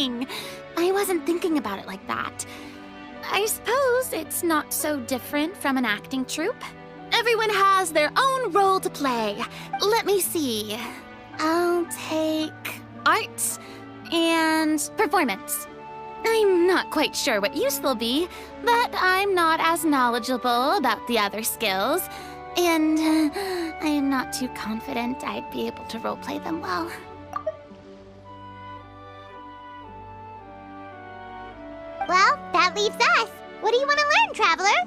kidding. I wasn't thinking about it like that. I suppose it's not so different from an acting troupe. Everyone has their own role to play. Let me see. I'll take art and performance. I'm not quite sure what use they'll be, but I'm not as knowledgeable about the other skills, and I'm not too confident I'd be able to roleplay them well. Well, that leaves us. What do you want to learn, Traveler?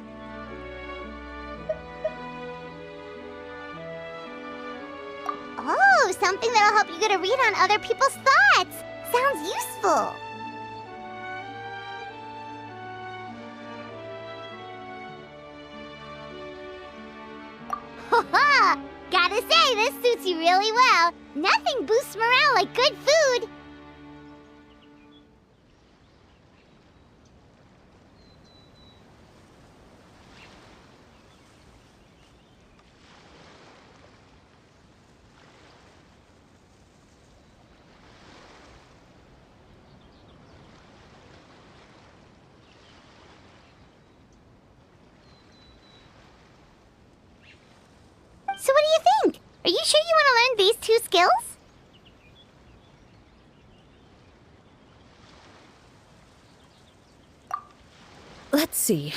Oh, something that'll help you get a read on other people's thoughts. Sounds useful. Ha! Gotta say, this suits you really well. Nothing boosts morale like good food. So what do you think? Are you sure you want to learn these 2 skills? Let's see.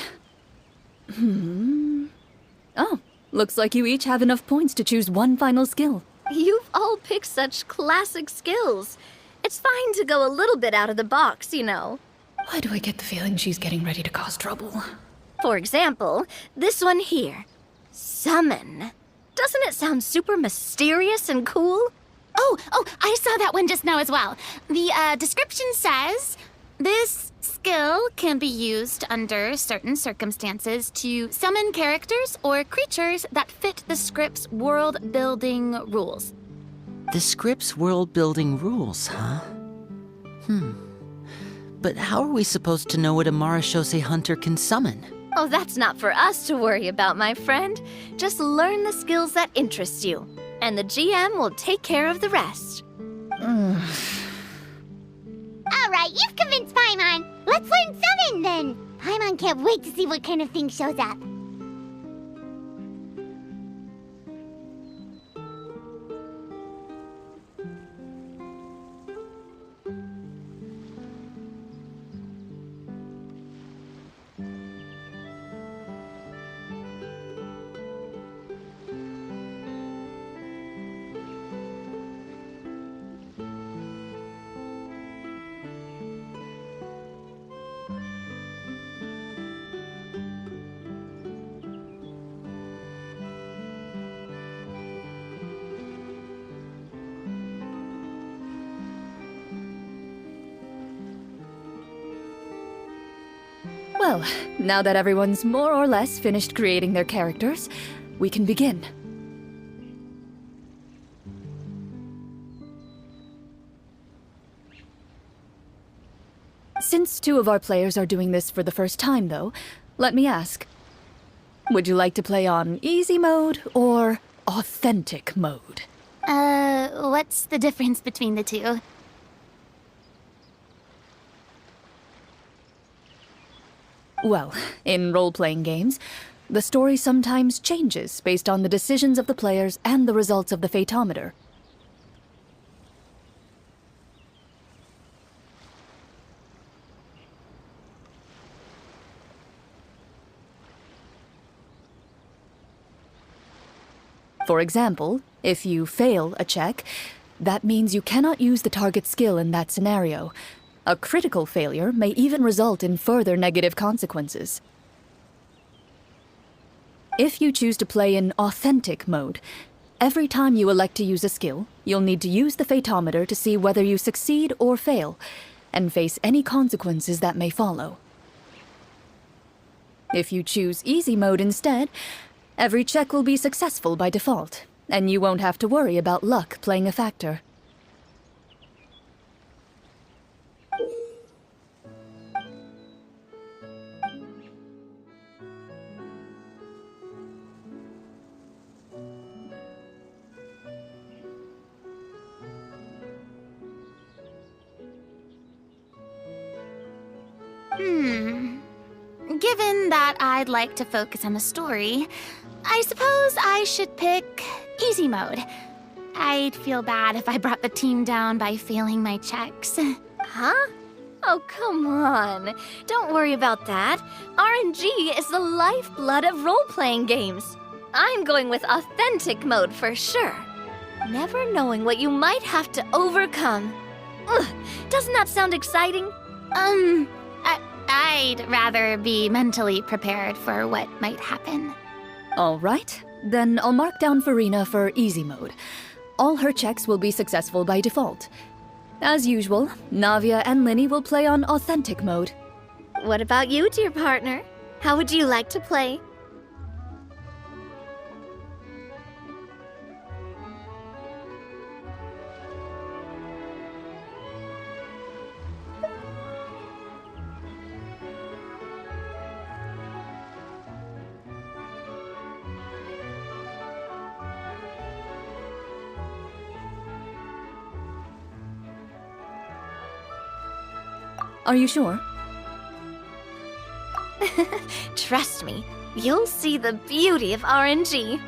Oh, looks like you each have enough points to choose one final skill. You've all picked such classic skills. It's fine to go a little bit out of the box, you know. Why do I get the feeling she's getting ready to cause trouble? For example, this one here. Summon. Doesn't it sound super mysterious and cool? Oh, I saw that one just now as well. The description says, this skill can be used under certain circumstances to summon characters or creatures that fit the script's world-building rules. The script's world-building rules, huh? But how are we supposed to know what a Marashose hunter can summon? Oh, that's not for us to worry about, my friend. Just learn the skills that interest you, and the GM will take care of the rest. All right, you've convinced Paimon. Let's learn Summon, then. Paimon can't wait to see what kind of thing shows up. Well, now that everyone's more or less finished creating their characters, we can begin. Since 2 of our players are doing this for the first time, though, let me ask, would you like to play on easy mode or authentic mode? What's the difference between the 2? Well, in role-playing games, the story sometimes changes based on the decisions of the players and the results of the Fatometer. For example, if you fail a check, that means you cannot use the target skill in that scenario. A critical failure may even result in further negative consequences. If you choose to play in authentic mode, every time you elect to use a skill, you'll need to use the Fatometer to see whether you succeed or fail, and face any consequences that may follow. If you choose easy mode instead, every check will be successful by default, and you won't have to worry about luck playing a factor. Given that I'd like to focus on the story, I suppose I should pick easy mode. I'd feel bad if I brought the team down by failing my checks. Huh? Oh, come on. Don't worry about that. RNG is the lifeblood of role-playing games. I'm going with authentic mode for sure. Never knowing what you might have to overcome. Ugh, doesn't that sound exciting? I'd rather be mentally prepared for what might happen. All right, then I'll mark down Farina for easy mode. All her checks will be successful by default. As usual, Navia and Linny will play on authentic mode. What about you, dear partner? How would you like to play? Are you sure? Trust me, you'll see the beauty of RNG.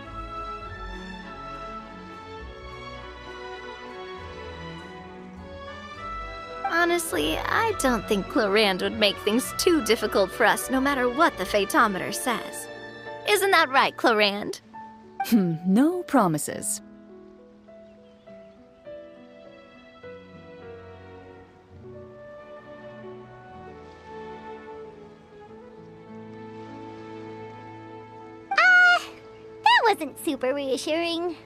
Honestly, I don't think Clorinde would make things too difficult for us no matter what the Fatometer says. Isn't that right, Clorinde? No promises. Wasn't super reassuring.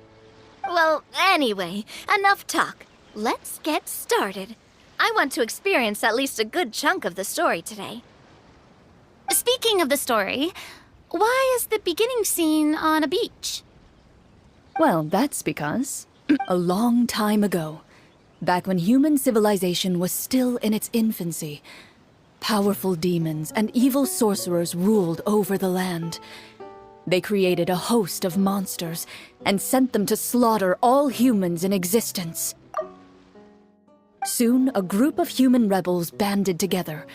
Well, anyway, enough talk. Let's get started. I want to experience at least a good chunk of the story today. Speaking of the story, why is the beginning scene on a beach? Well, that's because a long time ago, back when human civilization was still in its infancy, powerful demons and evil sorcerers ruled over the land. They created a host of monsters and sent them to slaughter all humans in existence. Soon, a group of human rebels banded together.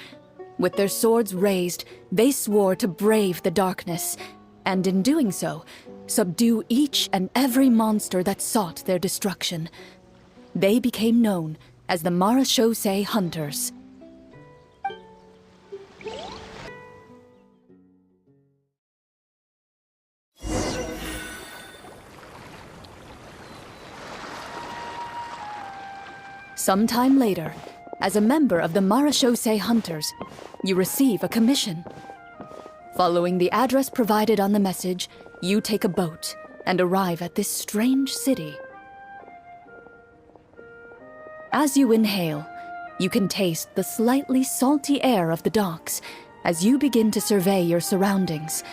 With their swords raised, they swore to brave the darkness, and in doing so, subdue each and every monster that sought their destruction. They became known as the Marachose Hunters. Sometime later, as a member of the Marachose Hunters, you receive a commission. Following the address provided on the message, you take a boat and arrive at this strange city. As you inhale, you can taste the slightly salty air of the docks as you begin to survey your surroundings.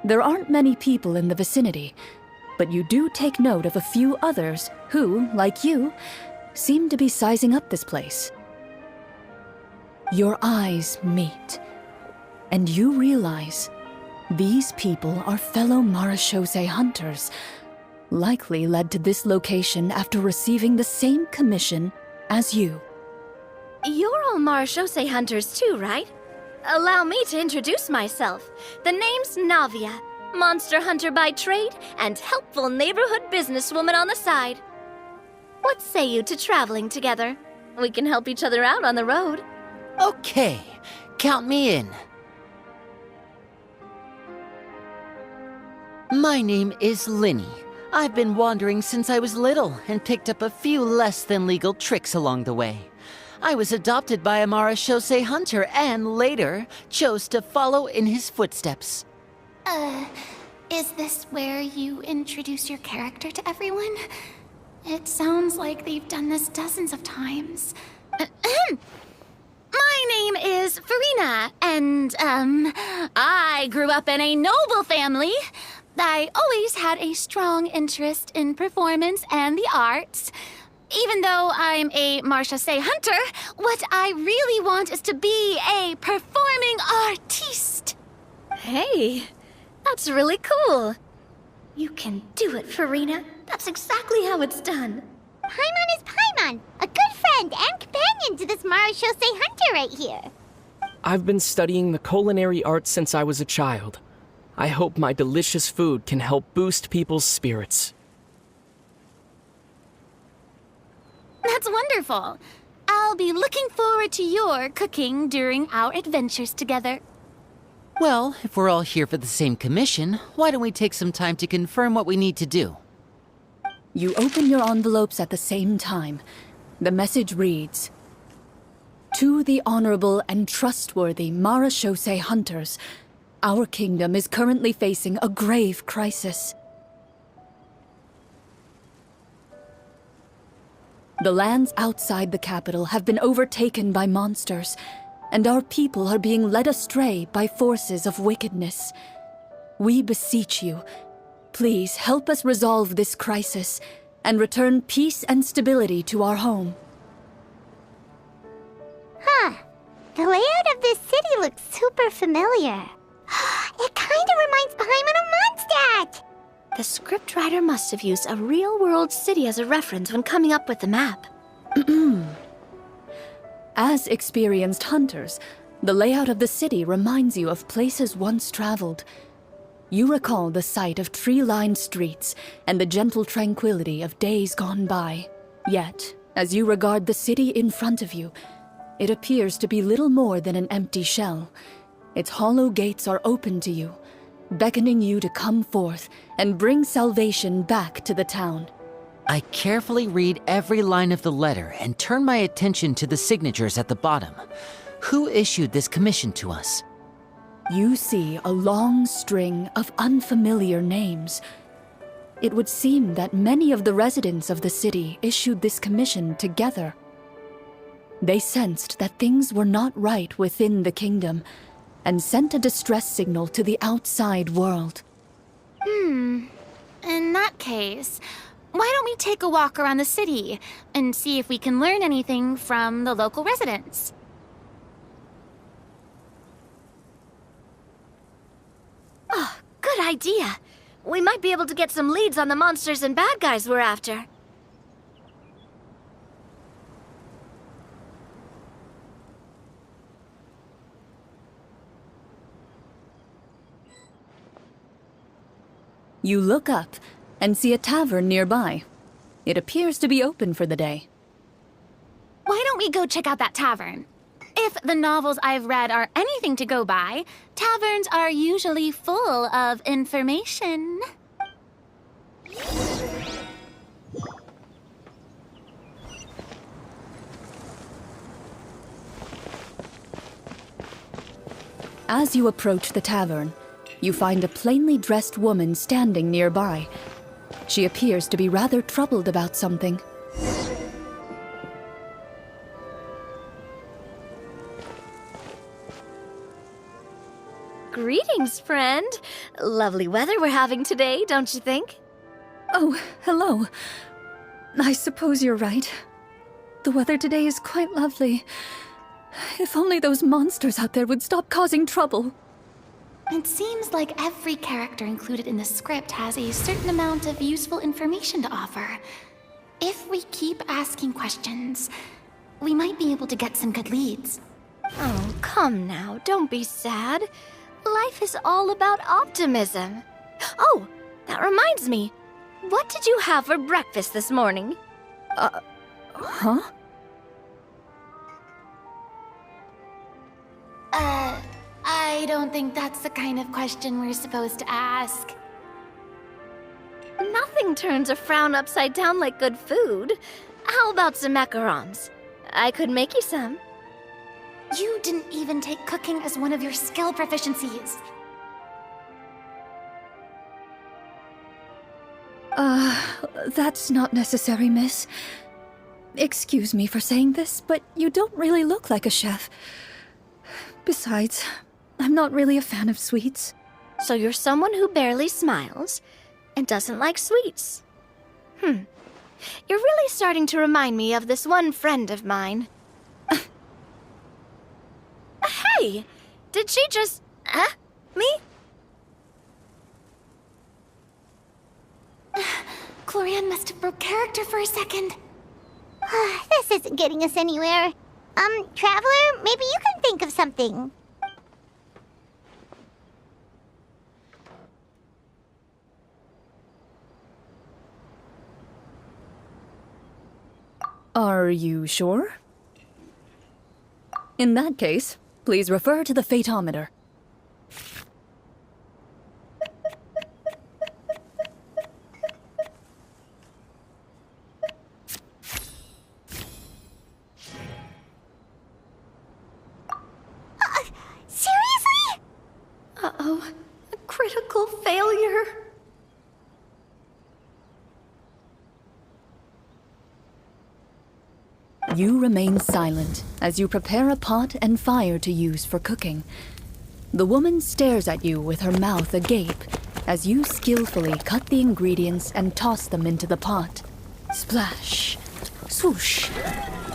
There aren't many people in the vicinity, but you do take note of a few others who, like you, seem to be sizing up this place. Your eyes meet, and you realize these people are fellow Marachose hunters, likely led to this location after receiving the same commission as you. You're all Marachose hunters too, right? Allow me to introduce myself. The name's Navia, monster hunter by trade and helpful neighborhood businesswoman on the side. What say you to traveling together? We can help each other out on the road. Okay, count me in. My name is Linny. I've been wandering since I was little and picked up a few less than legal tricks along the way. I was adopted by a Marachose hunter and later chose to follow in his footsteps. Is this where you introduce your character to everyone? It sounds like they've done this dozens of times. My name is Farina, and, I grew up in a noble family. I always had a strong interest in performance and the arts. Even though I'm a Marachose hunter, what I really want is to be a performing artiste. Hey, that's really cool. You can do it, Farina. That's exactly how it's done. Paimon is Paimon, a good friend and companion to this Marachose hunter right here. I've been studying the culinary arts since I was a child. I hope my delicious food can help boost people's spirits. That's wonderful. I'll be looking forward to your cooking during our adventures together. Well, if we're all here for the same commission, why don't we take some time to confirm what we need to do? You open your envelopes at the same time. The message reads, "To the honorable and trustworthy Marachose hunters, our kingdom is currently facing a grave crisis. The lands outside the capital have been overtaken by monsters, and our people are being led astray by forces of wickedness. We beseech you, please help us resolve this crisis and return peace and stability to our home." Huh. The layout of this city looks super familiar. It kinda reminds Paimon of Mondstadt! The scriptwriter must have used a real-world city as a reference when coming up with the map. As experienced hunters, the layout of the city reminds you of places once traveled. You recall the sight of tree-lined streets and the gentle tranquility of days gone by. Yet, as you regard the city in front of you, it appears to be little more than an empty shell. Its hollow gates are open to you, beckoning you to come forth and bring salvation back to the town. I carefully read every line of the letter and turn my attention to the signatures at the bottom. Who issued this commission to us? You see a long string of unfamiliar names. It would seem that many of the residents of the city issued this commission together. They sensed that things were not right within the kingdom and sent a distress signal to the outside world. In that case, why don't we take a walk around the city and see if we can learn anything from the local residents? Oh, good idea. We might be able to get some leads on the monsters and bad guys we're after. You look up and see a tavern nearby. It appears to be open for the day. Why don't we go check out that tavern? If the novels I've read are anything to go by, taverns are usually full of information. As you approach the tavern, you find a plainly dressed woman standing nearby. She appears to be rather troubled about something. Greetings, friend. Lovely weather we're having today, don't you think? Oh, hello. I suppose you're right. The weather today is quite lovely. If only those monsters out there would stop causing trouble. It seems like every character included in the script has a certain amount of useful information to offer. If we keep asking questions, we might be able to get some good leads. Oh, come now, don't be sad. Life is all about optimism. Oh, that reminds me. What did you have for breakfast this morning? Huh? I don't think that's the kind of question we're supposed to ask. Nothing turns a frown upside down like good food. How about some macarons? I could make you some. You didn't even take cooking as one of your skill proficiencies. That's not necessary, miss. Excuse me for saying this, but you don't really look like a chef. Besides, I'm not really a fan of sweets. So you're someone who barely smiles and doesn't like sweets. You're really starting to remind me of this one friend of mine. Hey! Did she just... me? Clorinde must have broke character for a second. This isn't getting us anywhere. Traveler, maybe you can think of something. Are you sure? In that case, please refer to the Fatometer. Seriously? Uh-oh. A critical failure. You remain silent as you prepare a pot and fire to use for cooking. The woman stares at you with her mouth agape as you skillfully cut the ingredients and toss them into the pot. Splash, swoosh,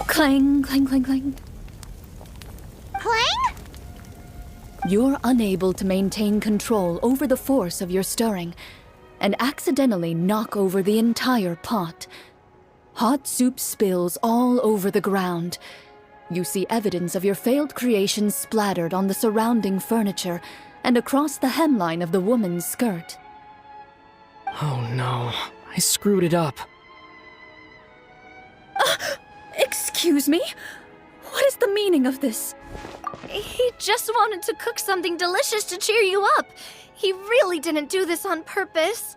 clang, clang, clang, clang. Clang? You're unable to maintain control over the force of your stirring and accidentally knock over the entire pot. Hot soup spills all over the ground. You see evidence of your failed creation splattered on the surrounding furniture and across the hemline of the woman's skirt. Oh no, I screwed it up. Excuse me? What is the meaning of this? He just wanted to cook something delicious to cheer you up. He really didn't do this on purpose.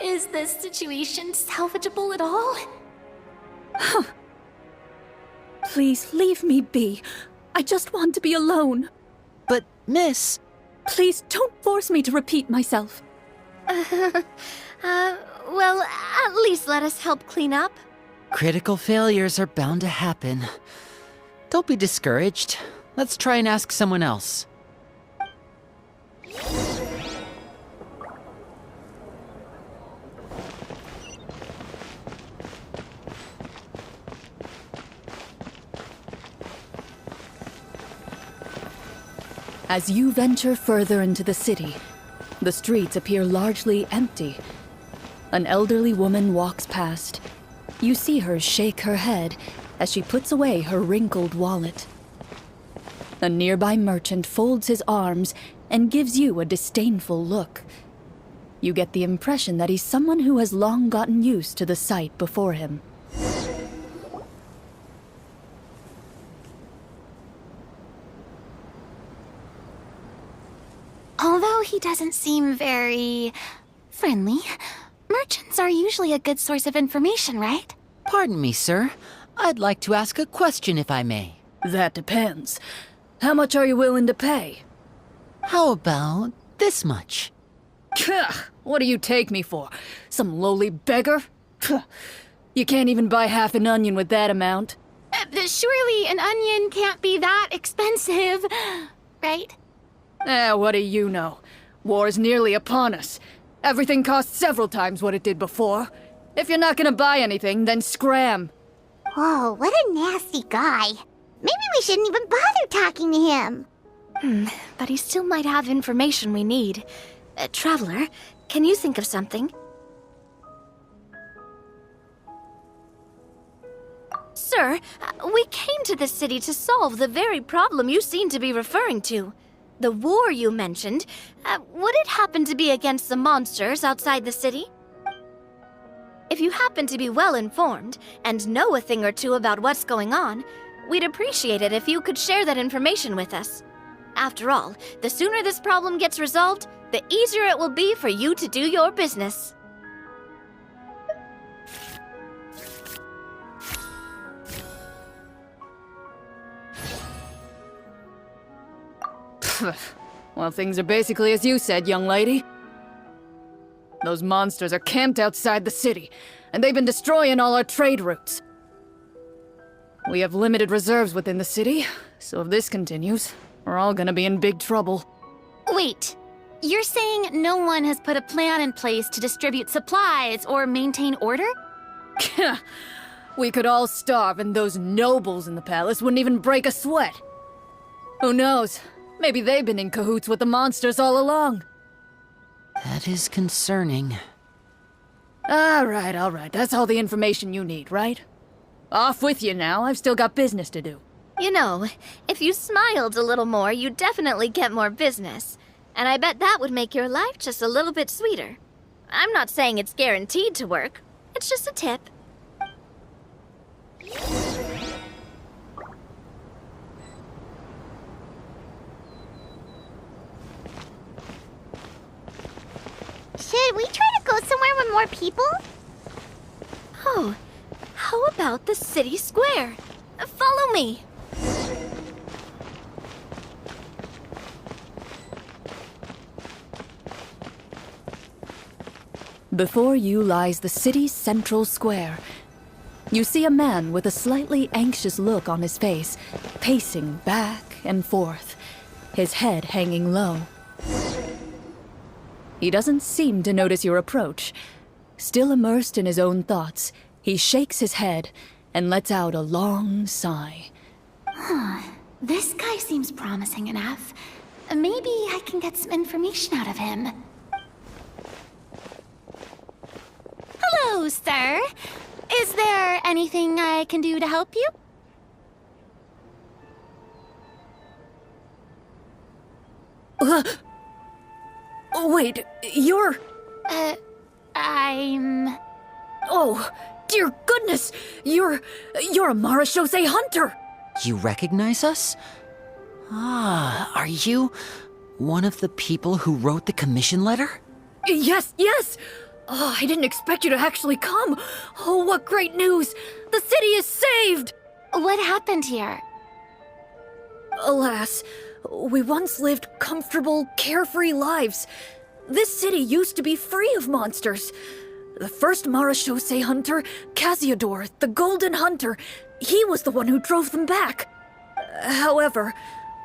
Is this situation salvageable at all? Please leave me be. I just want to be alone. But, miss, Please don't force me to repeat myself. Well, at least let us help clean up. critical failures are bound to happen. Don't be discouraged. Let's try and ask someone else. As you venture further into the city, the streets appear largely empty. An elderly woman walks past. You see her shake her head as she puts away her wrinkled wallet. A nearby merchant folds his arms and gives you a disdainful look. You get the impression that he's someone who has long gotten used to the sight before him. Although he doesn't seem very friendly, merchants are usually a good source of information, right? Pardon me, sir. I'd like to ask a question if I may. That depends. How much are you willing to pay? How about this much? What do you take me for? Some lowly beggar? You can't even buy half an onion with that amount. Surely an onion can't be that expensive, right? What do you know? War's nearly upon us. Everything costs several times what it did before. If you're not gonna buy anything, then scram. Whoa, what a nasty guy. Maybe we shouldn't even bother talking to him. But he still might have information we need. Traveler, can you think of something? Sir, we came to this city to solve the very problem you seem to be referring to. The war you mentioned, would it happen to be against the monsters outside the city? If you happen to be well informed and know a thing or two about what's going on, we'd appreciate it if you could share that information with us. After all, the sooner this problem gets resolved, the easier it will be for you to do your business. Well, things are basically as you said, young lady. Those monsters are camped outside the city, and they've been destroying all our trade routes. We have limited reserves within the city, so if this continues, we're all gonna be in big trouble. Wait, you're saying no one has put a plan in place to distribute supplies or maintain order? We could all starve, and those nobles in the palace wouldn't even break a sweat. Who knows? Maybe they've been in cahoots with the monsters all along. That is concerning. All right. That's all the information you need, right? Off with you now, I've still got business to do. You know, if you smiled a little more, you'd definitely get more business. And I bet that would make your life just a little bit sweeter. I'm not saying it's guaranteed to work. It's just a tip. Should we try to go somewhere with more people? Oh, how about the city square? Follow me. Before you lies the city's central square. You see a man with a slightly anxious look on his face, pacing back and forth, his head hanging low. He doesn't seem to notice your approach. Still immersed in his own thoughts, he shakes his head and lets out a long sigh. This guy seems promising enough. Maybe I can get some information out of him. Hello, sir. Is there anything I can do to help you? Wait, you're... I'm... Oh, dear goodness! You're a Marashose hunter! You recognize us? Ah, are you one of the people who wrote the commission letter? Yes! Oh, I didn't expect you to actually come! Oh, what great news! The city is saved! What happened here? Alas, we once lived comfortable, carefree lives. This city used to be free of monsters. The first Marashose hunter, Casiodor, the Golden Hunter, he was the one who drove them back. However,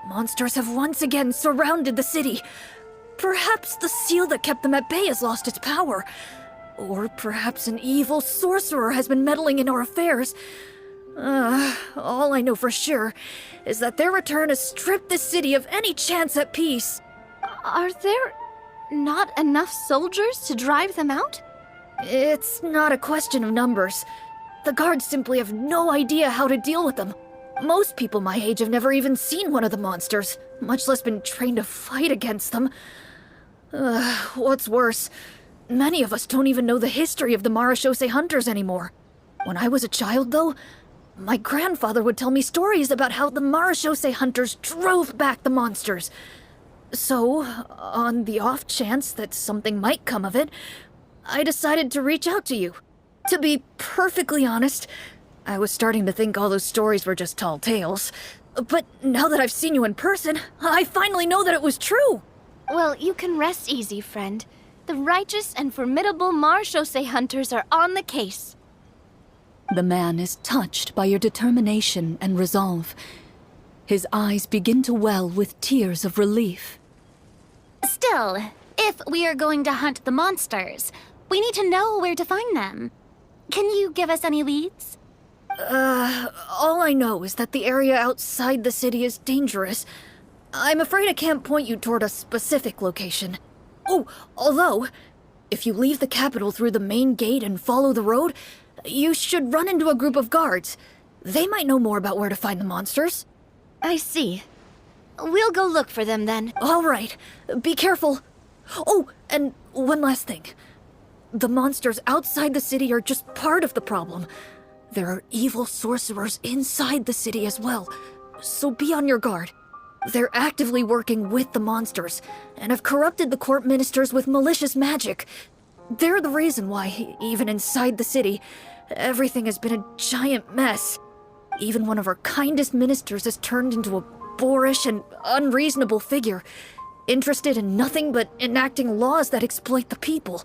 monsters have once again surrounded the city. Perhaps the seal that kept them at bay has lost its power. Or perhaps an evil sorcerer has been meddling in our affairs. All I know for sure is that their return has stripped the city of any chance at peace. Are there not enough soldiers to drive them out? It's not a question of numbers. The guards simply have no idea how to deal with them. Most people my age have never even seen one of the monsters, much less been trained to fight against them. What's worse, many of us don't even know the history of the Marashose hunters anymore. When I was a child, though, my grandfather would tell me stories about how the Marashose hunters drove back the monsters. So, on the off chance that something might come of it, I decided to reach out to you. To be perfectly honest, I was starting to think all those stories were just tall tales. But now that I've seen you in person, I finally know that it was true! Well, you can rest easy, friend. The righteous and formidable Marashose hunters are on the case. The man is touched by your determination and resolve. His eyes begin to well with tears of relief. Still, if we are going to hunt the monsters, we need to know where to find them. Can you give us any leads? All I know is that the area outside the city is dangerous. I'm afraid I can't point you toward a specific location. Oh, although, if you leave the capital through the main gate and follow the road, you should run into a group of guards. They might know more about where to find the monsters. I see. We'll go look for them then. All right. Be careful. Oh, and one last thing. The monsters outside the city are just part of the problem. There are evil sorcerers inside the city as well, so be on your guard. They're actively working with the monsters, and have corrupted the court ministers with malicious magic. They're the reason why, even inside the city, everything has been a giant mess. Even one of our kindest ministers has turned into a boorish and unreasonable figure, interested in nothing but enacting laws that exploit the people.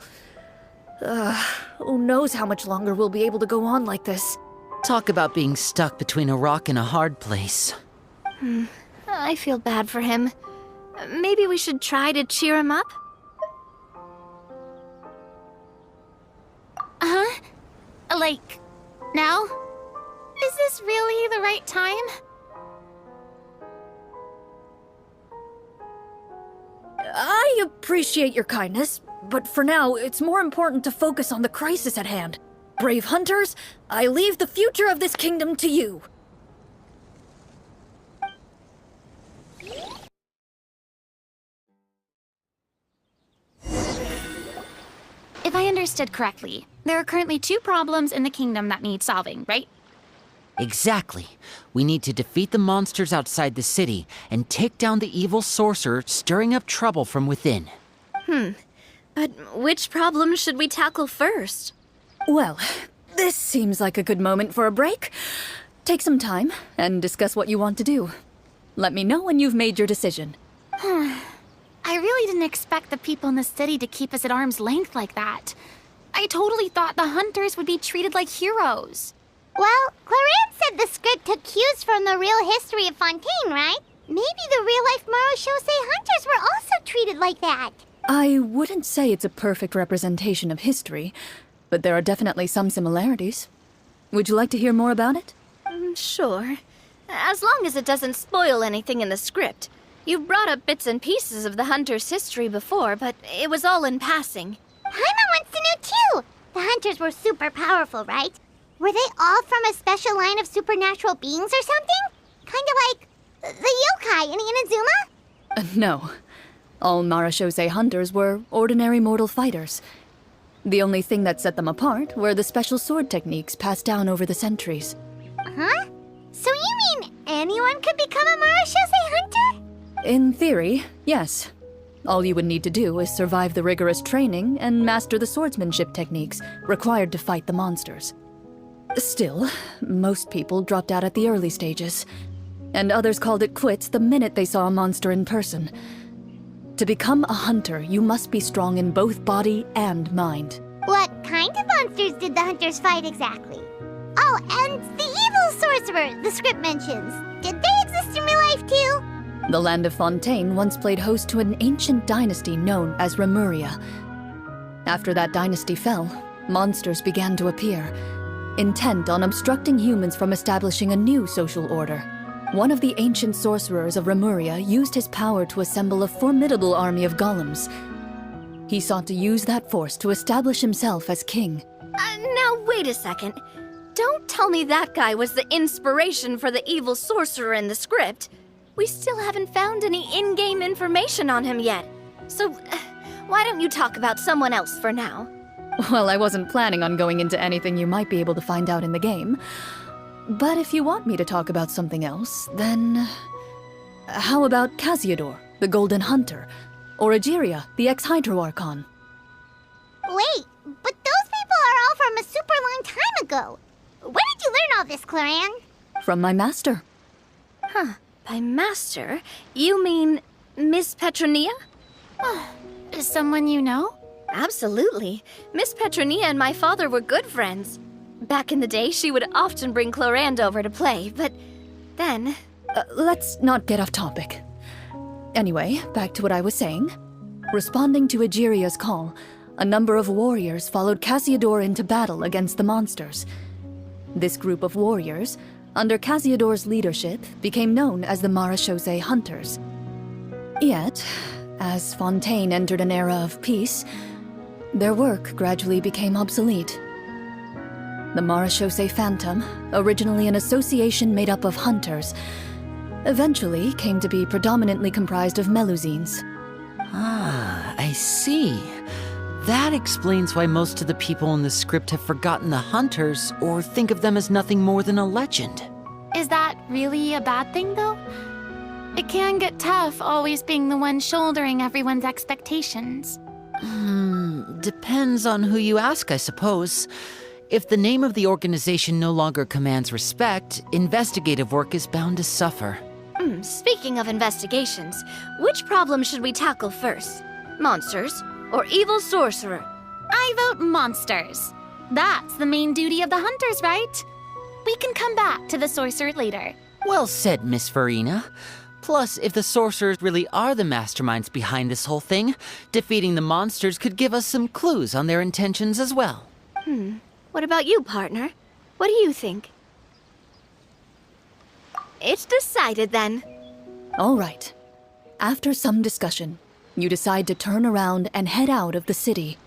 Who knows how much longer we'll be able to go on like this. Talk about being stuck between a rock and a hard place. I feel bad for him. Maybe we should try to cheer him up? Huh? Like, now? Is this really the right time? I appreciate your kindness, but for now, it's more important to focus on the crisis at hand. Brave hunters, I leave the future of this kingdom to you. If I understood correctly, there are currently 2 problems in the kingdom that need solving, right? Exactly. We need to defeat the monsters outside the city and take down the evil sorcerer stirring up trouble from within. But which problem should we tackle first? Well, this seems like a good moment for a break. Take some time and discuss what you want to do. Let me know when you've made your decision. I really didn't expect the people in the city to keep us at arm's length like that. I totally thought the hunters would be treated like heroes. Well, Clorinde said the script took cues from the real history of Fontaine, right? Maybe the real-life Marachose hunters were also treated like that. I wouldn't say it's a perfect representation of history, but there are definitely some similarities. Would you like to hear more about it? Sure. As long as it doesn't spoil anything in the script. You've brought up bits and pieces of the hunters' history before, but it was all in passing. Paimon wants to know too! The hunters were super powerful, right? Were they all from a special line of supernatural beings or something? Kind of like the yokai in Inazuma? No. All Marachose hunters were ordinary mortal fighters. The only thing that set them apart were the special sword techniques passed down over the centuries. Huh? So you mean anyone could become a Marachose hunter? In theory, yes. All you would need to do is survive the rigorous training and master the swordsmanship techniques required to fight the monsters. Still, most people dropped out at the early stages, and others called it quits the minute they saw a monster in person. To become a hunter, you must be strong in both body and mind. What kind of monsters did the hunters fight exactly? Oh, and the evil sorcerer the script mentions. Did they exist in real life too? The land of Fontaine once played host to an ancient dynasty known as Remuria. After that dynasty fell, monsters began to appear, intent on obstructing humans from establishing a new social order. One of the ancient sorcerers of Remuria used his power to assemble a formidable army of golems. He sought to use that force to establish himself as king. Now wait a second. Don't tell me that guy was the inspiration for the evil sorcerer in the script. We still haven't found any in-game information on him yet. So, why don't you talk about someone else for now? Well, I wasn't planning on going into anything you might be able to find out in the game. But if you want me to talk about something else, then... How about Casiodor, the Golden Hunter? Or Egeria, the ex-Hydro Archon? Wait, but those people are all from a super long time ago. Where did you learn all this, Clorinde? From my master. By master, you mean Miss Petronia? Is someone you know? Absolutely. Miss Petronia and my father were good friends. Back in the day, she would often bring Clorinde over to play, but then... Let's not get off topic. Anyway, back to what I was saying. Responding to Egeria's call, a number of warriors followed Casiodor into battle against the monsters. This group of warriors, under Casiodor's leadership, became known as the Marachose Hunters. Yet, as Fontaine entered an era of peace, their work gradually became obsolete. The Marachose Phantom, originally an association made up of hunters, eventually came to be predominantly comprised of Melusines. Ah, I see. That explains why most of the people in the script have forgotten the hunters or think of them as nothing more than a legend. Is that really a bad thing, though? It can get tough always being the one shouldering everyone's expectations. Depends on who you ask, I suppose. If the name of the organization no longer commands respect, investigative work is bound to suffer. Speaking of investigations, which problem should we tackle first? Monsters or evil sorcerer? I vote monsters. That's the main duty of the hunters, right? We can come back to the sorcerer later. Well said, Miss Farina. Plus, if the sorcerers really are the masterminds behind this whole thing, defeating the monsters could give us some clues on their intentions as well. What about you, partner? What do you think? It's decided then. All right. After some discussion, you decide to turn around and head out of the city.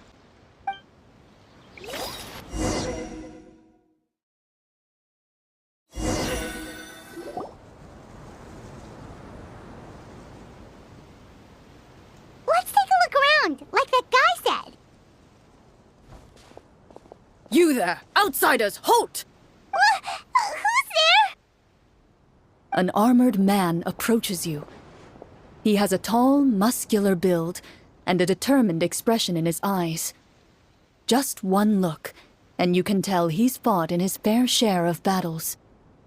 around, like that guy said. You there! Outsiders, halt! Who's there? An armored man approaches you. He has a tall, muscular build and a determined expression in his eyes. Just one look, and you can tell he's fought in his fair share of battles.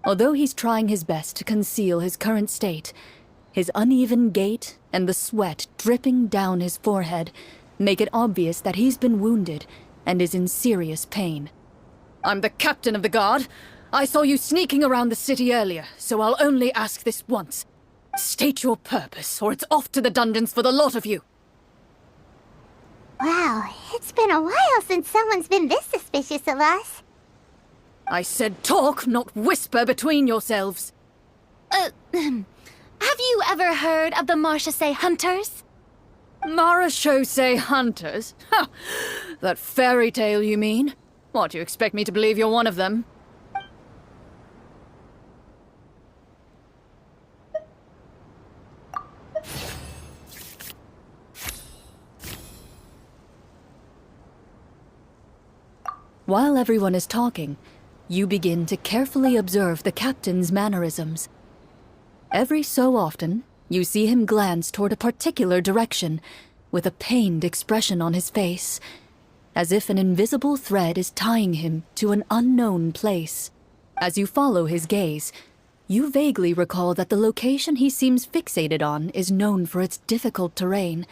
Although he's trying his best to conceal his current state, his uneven gait and the sweat dripping down his forehead make it obvious that he's been wounded and is in serious pain. I'm the captain of the guard. I saw you sneaking around the city earlier, so I'll only ask this once. State your purpose, or it's off to the dungeons for the lot of you. Wow, it's been a while since someone's been this suspicious of us. I said talk, not whisper between yourselves. Have you ever heard of the Marchese Hunters? Marachose hunters? Ha! That fairy tale, you mean? What, you expect me to believe you're one of them? While everyone is talking, you begin to carefully observe the captain's mannerisms. Every so often, you see him glance toward a particular direction, with a pained expression on his face, as if an invisible thread is tying him to an unknown place. As you follow his gaze, you vaguely recall that the location he seems fixated on is known for its difficult terrain.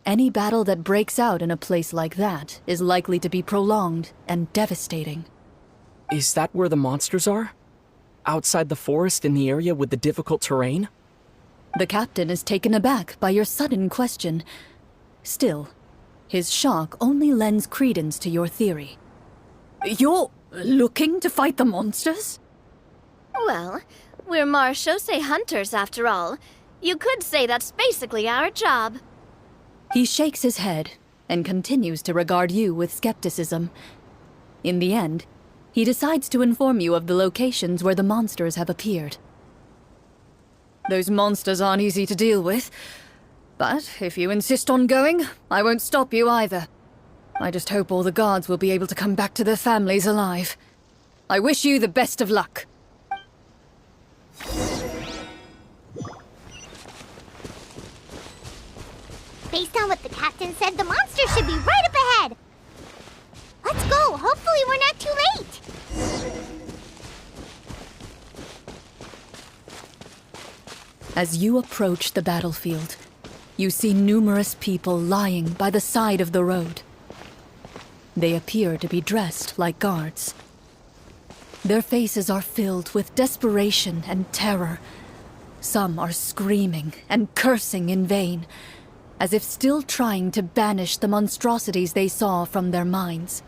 Any battle that breaks out in a place like that is likely to be prolonged and devastating. Is that where the monsters are? Outside the forest in the area with the difficult terrain? The captain is taken aback by your sudden question. Still, his shock only lends credence to your theory. You're looking to fight the monsters? Well, we're Marchose Hunters after all. You could say that's basically our job. He shakes his head and continues to regard you with skepticism. In the end, he decides to inform you of the locations where the monsters have appeared. Those monsters aren't easy to deal with, but if you insist on going, I won't stop you either. I just hope all the guards will be able to come back to their families alive. I wish you the best of luck. Based on what the captain said, the monsters should be right up ahead. Let's go. Hopefully we're not too late. As you approach the battlefield, you see numerous people lying by the side of the road. They appear to be dressed like guards. Their faces are filled with desperation and terror. Some are screaming and cursing in vain, as if still trying to banish the monstrosities they saw from their minds.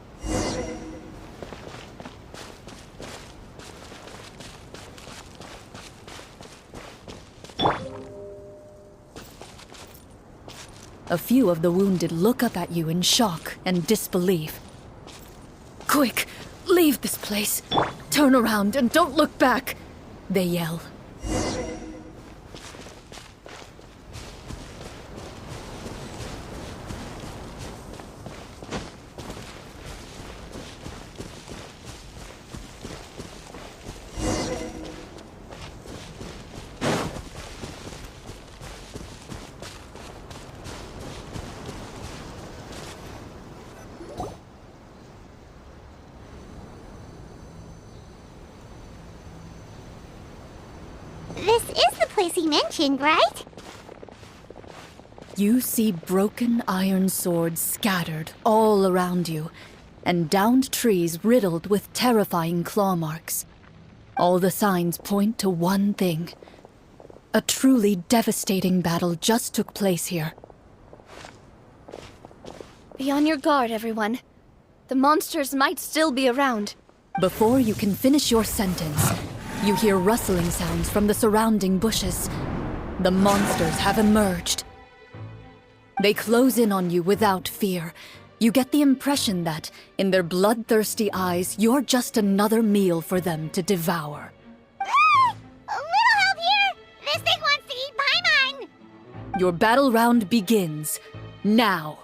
A few of the wounded look up at you in shock and disbelief. Quick, leave this place. Turn around and don't look back, they yell. This is the place he mentioned, right? You see broken iron swords scattered all around you, and downed trees riddled with terrifying claw marks. All the signs point to one thing. A truly devastating battle just took place here. Be on your guard, everyone. The monsters might still be around. Before you can finish your sentence, you hear rustling sounds from the surrounding bushes. The monsters have emerged. They close in on you without fear. You get the impression that, in their bloodthirsty eyes, you're just another meal for them to devour. A little help here! This thing wants to eat Paimon! Your battle round begins. now.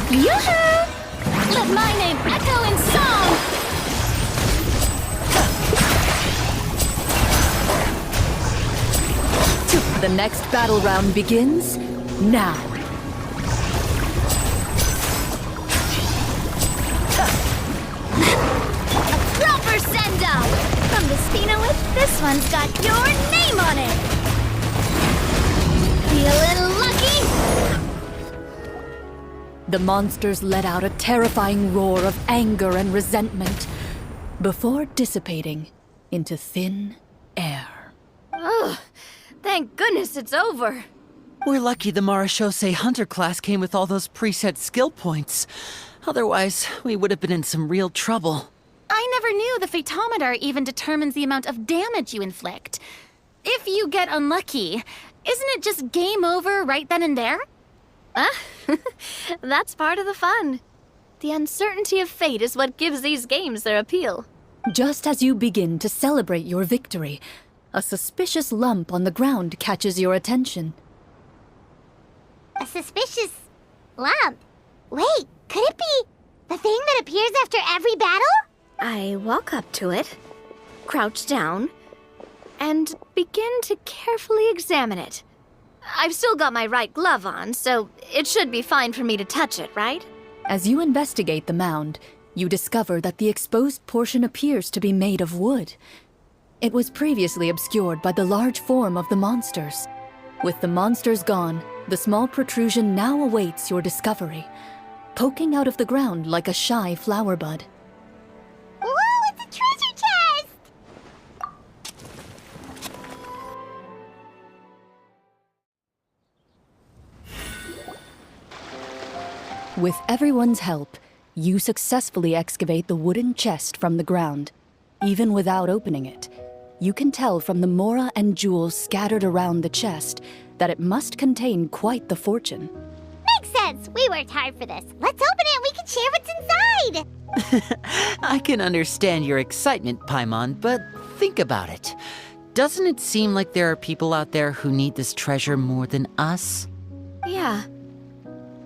Yoo-hoo! Let my name echo in song! The next battle round begins now. Proper send-up! From the Spinowith, this one's got your name on it! Feeling lucky? The monsters let out a terrifying roar of anger and resentment before dissipating into thin air. Ugh, thank goodness it's over. We're lucky the Marashose Hunter class came with all those preset skill points. Otherwise, we would have been in some real trouble. I never knew the Fatometer even determines the amount of damage you inflict. If you get unlucky, isn't it just game over right then and there? That's part of the fun. The uncertainty of fate is what gives these games their appeal. Just as you begin to celebrate your victory, a suspicious lump on the ground catches your attention. A suspicious lump. Wait, could it be the thing that appears after every battle? I walk up to it, crouch down, and begin to carefully examine it. I've still got my right glove on, so it should be fine for me to touch it, right? As you investigate the mound, you discover that the exposed portion appears to be made of wood. It was previously obscured by the large form of the monsters. With the monsters gone, the small protrusion now awaits your discovery, poking out of the ground like a shy flower bud. Whoa, it's a treasure chest! With everyone's help, you successfully excavate the wooden chest from the ground. Even without opening it, you can tell from the mora and jewels scattered around the chest that it must contain quite the fortune. Makes sense. We worked hard for this. Let's open it and we can share what's inside. I can understand your excitement, Paimon, but think about it. Doesn't it seem like there are people out there who need this treasure more than us? Yeah.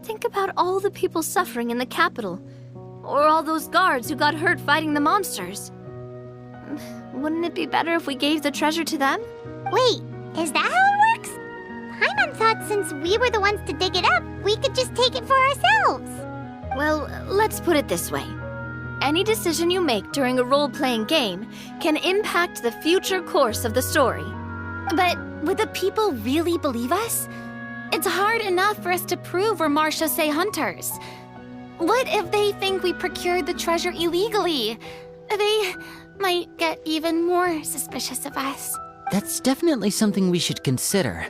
Think about all the people suffering in the capital, or all those guards who got hurt fighting the monsters. Wouldn't it be better if we gave the treasure to them? Wait, is that how it works? Paimon thought since we were the ones to dig it up, we could just take it for ourselves. Well, let's put it this way. Any decision you make during a role-playing game can impact the future course of the story. But would the people really believe us? It's hard enough for us to prove we're Marashose hunters. What if they think we procured the treasure illegally? They might get even more suspicious of us. That's definitely something we should consider.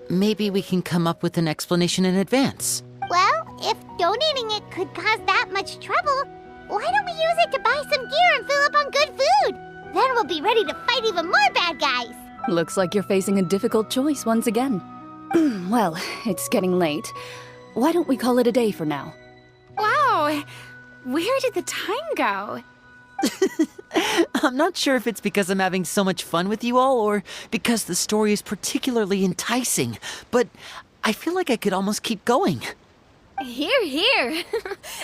Maybe we can come up with an explanation in advance. Well, if donating it could cause that much trouble, why don't we use it to buy some gear and fill up on good food? Then we'll be ready to fight even more bad guys. Looks like you're facing a difficult choice once again. Well, it's getting late. Why don't we call it a day for now? Wow, where did the time go? I'm not sure if it's because I'm having so much fun with you all or because the story is particularly enticing, but I feel like I could almost keep going. Here, here.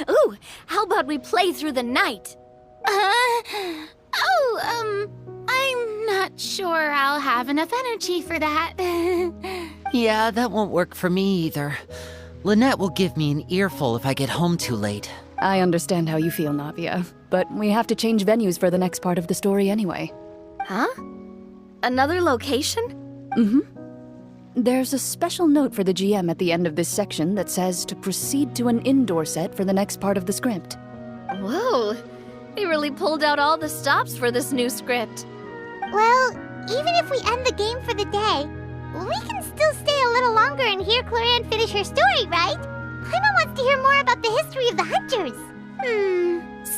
Ooh, how about we play through the night? I'm not sure I'll have enough energy for that. Yeah, that won't work for me either. Lynette will give me an earful if I get home too late. I understand how you feel, Navia, but we have to change venues for the next part of the story anyway. Huh? Another location? Mm-hmm. There's a special note for the GM at the end of this section that says to proceed to an indoor set for the next part of the script. Whoa, he really pulled out all the stops for this new script. Well, even if we end the game for the day, we can still stay a little longer and hear Clorinde finish her story, right? Paimon wants to hear more about the history of the hunters.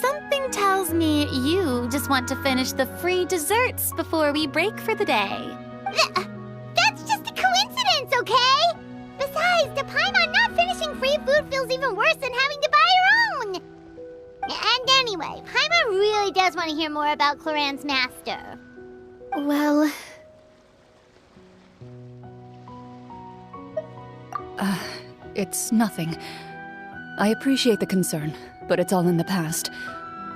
Something tells me you just want to finish the free desserts before we break for the day. That's to Paimon, not finishing free food feels even worse than having to buy your own. And anyway, Paimon really does want to hear more about Clorinde's master. Well, It's nothing. I appreciate the concern, but it's all in the past.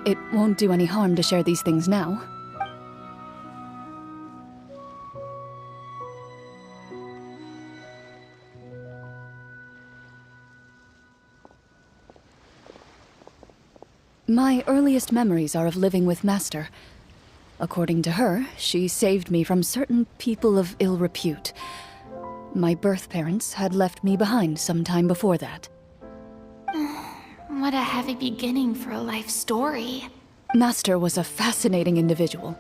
It won't do any harm to share these things now. My earliest memories are of living with Master. According to her, she saved me from certain people of ill repute. My birth parents had left me behind some time before that. what a heavy beginning for a life story. Master was a fascinating individual,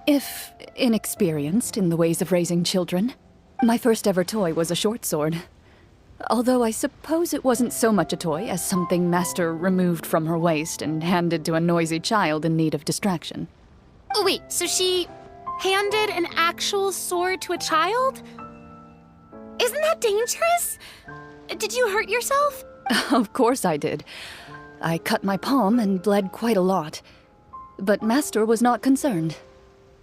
if inexperienced in the ways of raising children. My first ever toy was a short sword. Although I suppose it wasn't so much a toy as something Master removed from her waist and handed to a noisy child in need of distraction. Oh, wait, so she handed an actual sword to a child? Isn't that dangerous? Did you hurt yourself? Of course I did. I cut my palm and bled quite a lot. But Master was not concerned.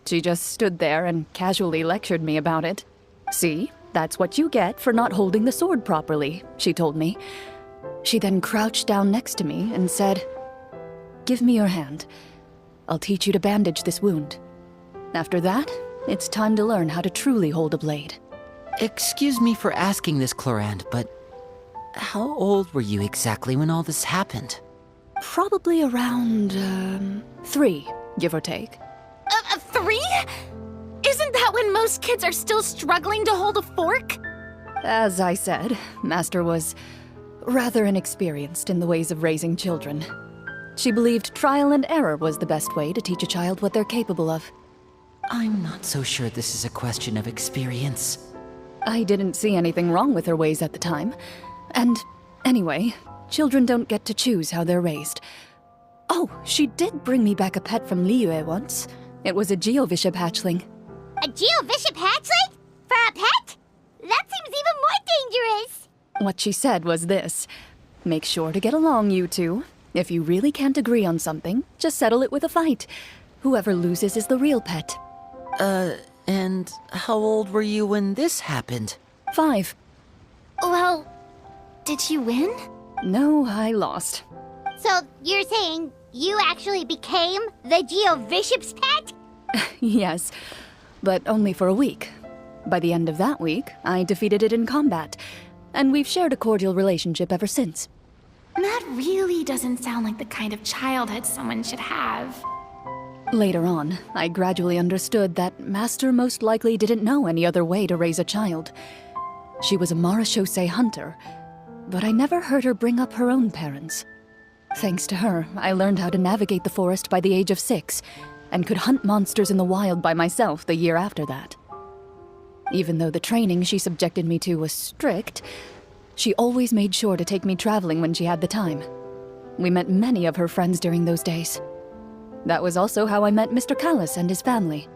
She just stood there and casually lectured me about it. See, that's what you get for not holding the sword properly, she told me. She then crouched down next to me and said, "Give me your hand. I'll teach you to bandage this wound. After that, it's time to learn how to truly hold a blade." Excuse me for asking this, Clorinde, but how old were you exactly when all this happened? Probably around, 3, give or take. 3? Isn't that when most kids are still struggling to hold a fork? As I said, Master was rather inexperienced in the ways of raising children. She believed trial and error was the best way to teach a child what they're capable of. I'm not so sure this is a question of experience. I didn't see anything wrong with her ways at the time. And anyway, children don't get to choose how they're raised. Oh, she did bring me back a pet from Liyue once. It was a Geovishap hatchling. A Geovishap hatchling? For a pet? That seems even more dangerous. What she said was this: make sure to get along, you two. If you really can't agree on something, just settle it with a fight. Whoever loses is the real pet. And how old were you when this happened? 5. Well, did you win? No, I lost. So you're saying you actually became the Geovishap's pet? Yes, but only for a week. By the end of that week, I defeated it in combat, and we've shared a cordial relationship ever since. That really doesn't sound like the kind of childhood someone should have. Later on, I gradually understood that Master most likely didn't know any other way to raise a child. She was a Marashosei hunter, but I never heard her bring up her own parents. Thanks to her, I learned how to navigate the forest by the age of 6, and could hunt monsters in the wild by myself the year after that. Even though the training she subjected me to was strict, she always made sure to take me traveling when she had the time. We met many of her friends during those days. That was also how I met Mr. Callis and his family.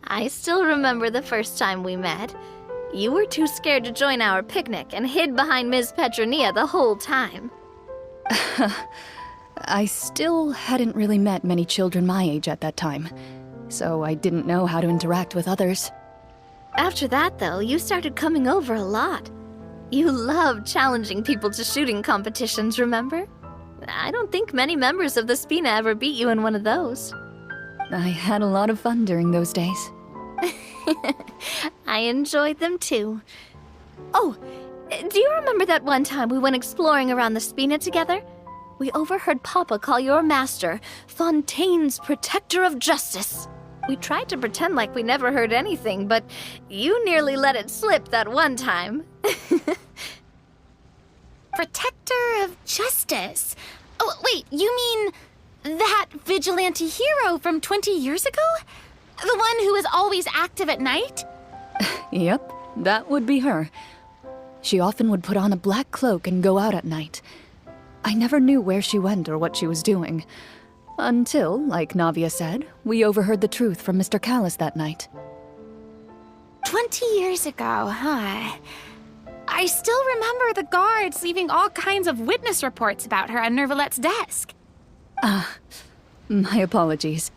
I still remember the first time we met. You were too scared to join our picnic and hid behind Ms. Petronia the whole time. I still hadn't really met many children my age at that time, so I didn't know how to interact with others. After that, though, you started coming over a lot. You loved challenging people to shooting competitions, remember? I don't think many members of the Spina ever beat you in one of those. I had a lot of fun during those days. I enjoyed them too. Oh, do you remember that one time we went exploring around the Spina together? We overheard Papa call your master Fontaine's Protector of Justice. We tried to pretend like we never heard anything, but you nearly let it slip that one time. Protector of Justice? Oh, wait, you mean that vigilante hero from 20 years ago? The one who is always active at night? Yep, that would be her. She often would put on a black cloak and go out at night. I never knew where she went or what she was doing. Until, like Navia said, we overheard the truth from Mr. Callis that night. 20 years ago, huh? I still remember the guards leaving all kinds of witness reports about her on Nervalette's desk. My apologies.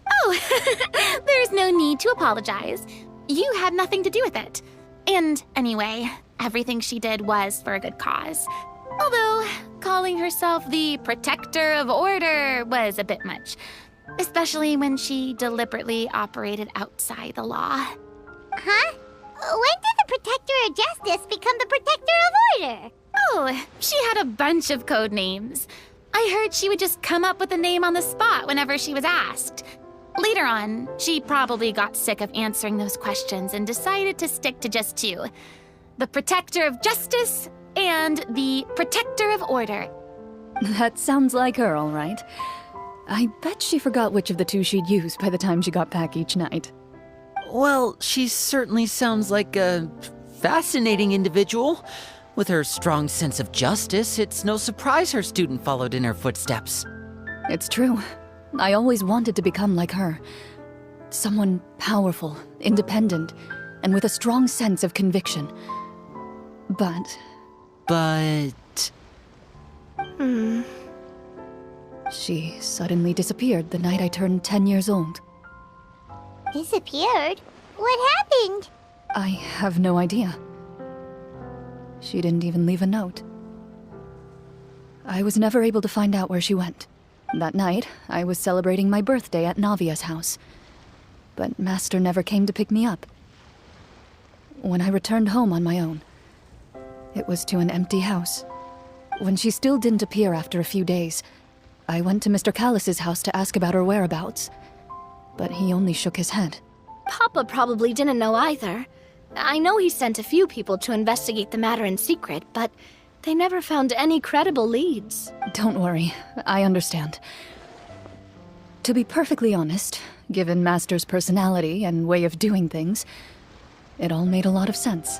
Oh, there's no need to apologize. You had nothing to do with it. And anyway, everything she did was for a good cause. Although, calling herself the Protector of Order was a bit much. Especially when she deliberately operated outside the law. Huh? When did the Protector of Justice become the Protector of Order? Oh, she had a bunch of code names. I heard she would just come up with a name on the spot whenever she was asked. Later on, she probably got sick of answering those questions and decided to stick to just two. The Protector of Justice and the Protector of Order. That sounds like her, all right. I bet she forgot which of the two she'd use by the time she got back each night. Well, she certainly sounds like a fascinating individual. With her strong sense of justice, it's no surprise her student followed in her footsteps. It's true. I always wanted to become like her. Someone powerful, independent, and with a strong sense of conviction. But... She suddenly disappeared the night I turned 10 years old. Disappeared? What happened? I have no idea. She didn't even leave a note. I was never able to find out where she went. That night, I was celebrating my birthday at Navia's house. But Master never came to pick me up. When I returned home on my own, it was to an empty house. When she still didn't appear after a few days, I went to Mr. Callus's house to ask about her whereabouts. But he only shook his head. Papa probably didn't know either. I know he sent a few people to investigate the matter in secret, but they never found any credible leads. Don't worry, I understand. To be perfectly honest, given Master's personality and way of doing things, it all made a lot of sense.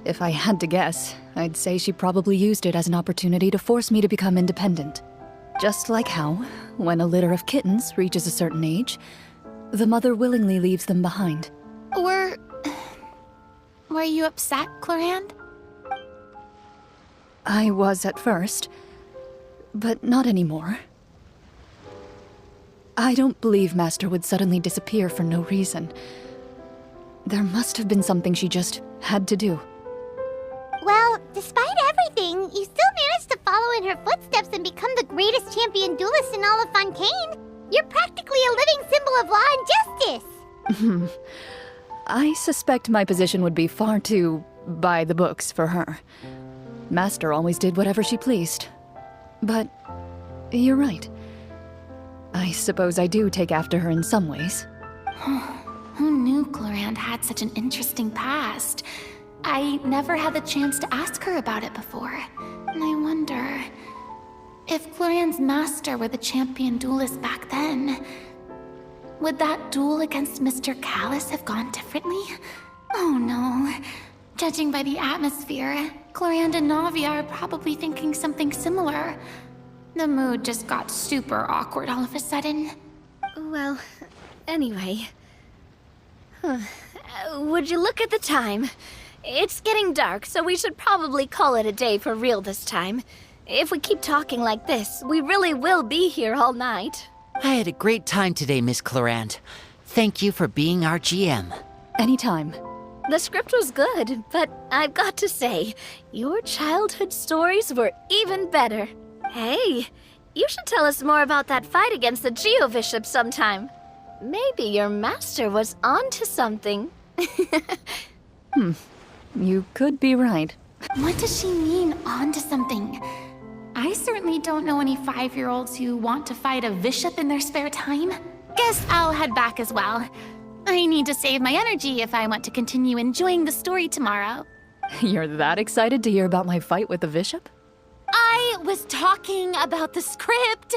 If I had to guess, I'd say she probably used it as an opportunity to force me to become independent. Just like how, when a litter of kittens reaches a certain age, the mother willingly leaves them behind. Were you upset, Clorinde? I was at first, but not anymore. I don't believe Master would suddenly disappear for no reason. There must have been something she just had to do. Well, despite everything, you still managed to follow in her footsteps and become the greatest champion duelist in all of Fontaine. You're practically a living symbol of law and justice. I suspect my position would be far too by the books for her. Master always did whatever she pleased. But you're right. I suppose I do take after her in some ways. Who knew Clorinde had such an interesting past? I never had the chance to ask her about it before. And I wonder... if Clorinde's master were the champion duelist back then, would that duel against Mr. Callus have gone differently? Oh no. Judging by the atmosphere, Clorinde and Navia are probably thinking something similar. The mood just got super awkward all of a sudden. Well, anyway. Would you look at the time? It's getting dark, so we should probably call it a day for real this time. If we keep talking like this, we really will be here all night. I had a great time today, Miss Clorinde. Thank you for being our GM. Anytime. The script was good, but I've got to say, your childhood stories were even better. Hey, you should tell us more about that fight against the Geo-Bishop sometime. Maybe your master was onto something. You could be right. What does she mean, onto something? I certainly don't know any 5-year-olds who want to fight a bishop in their spare time. Guess I'll head back as well. I need to save my energy if I want to continue enjoying the story tomorrow. You're that excited to hear about my fight with the bishop? I was talking about the script.